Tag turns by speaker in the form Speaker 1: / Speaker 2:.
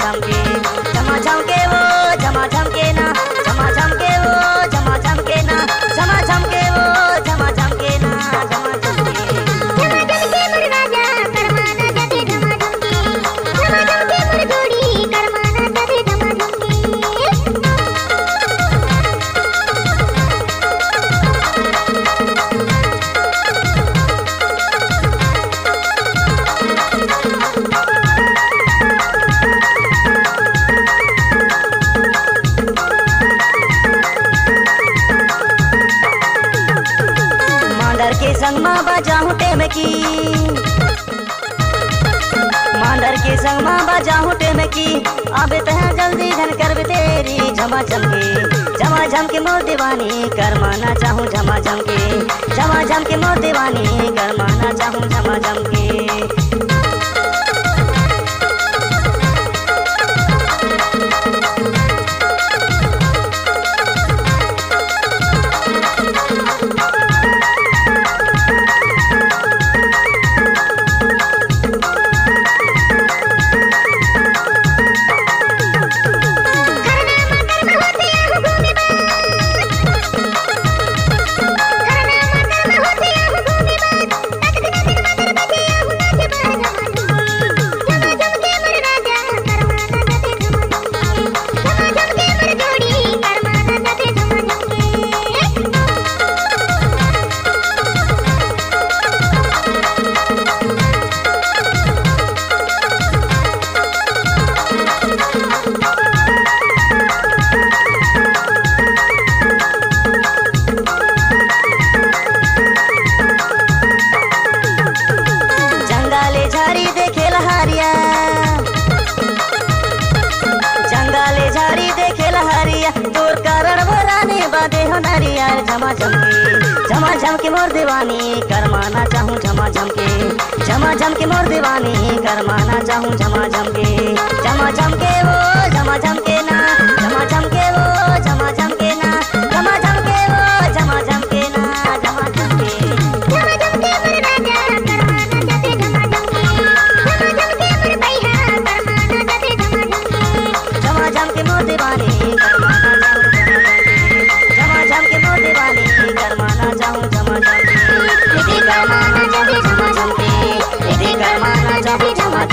Speaker 1: झमके झमा झमके वो झमा झमके ना झमा झमके वो झमा झमके ना झमा झमके वो झमा झमके ना झमा झमके
Speaker 2: मोर राजा करमाना जते झमा झमके मोर जोड़ी करमाना जते झमा झमके
Speaker 1: मांडर के संग माँ बजाऊं टेमकी मांडर के संग माँ बजाऊं टेमकी अबे तह जल्दी घन कर तेरी झमा झमके मोर दीवानी करमाना चाहूँ झमा झमके मोर दीवानी करमाना चाहूँ झमा झमके झाड़ी देखे लहारिया जंगाले झाड़ी देखे लहारिया तोर कारण भराने बादे हो नारिया झमा झमके मोर दीवानी करमाना चाहूँ झमा झमके मोर दीवानी करमाना चाहूँ झमा झमके वो झमा झमके ना झमा झमके वो झमा झमके ना झमा झमके वो झमा झमके ना झमा झमके झमा झमके मोर दीवानी करमाना झमा झमके मोर दीवानी करमाना चाहूँ झमा झमके करमाना चाहूँ झमा झमके करमाना चाहूँ झमा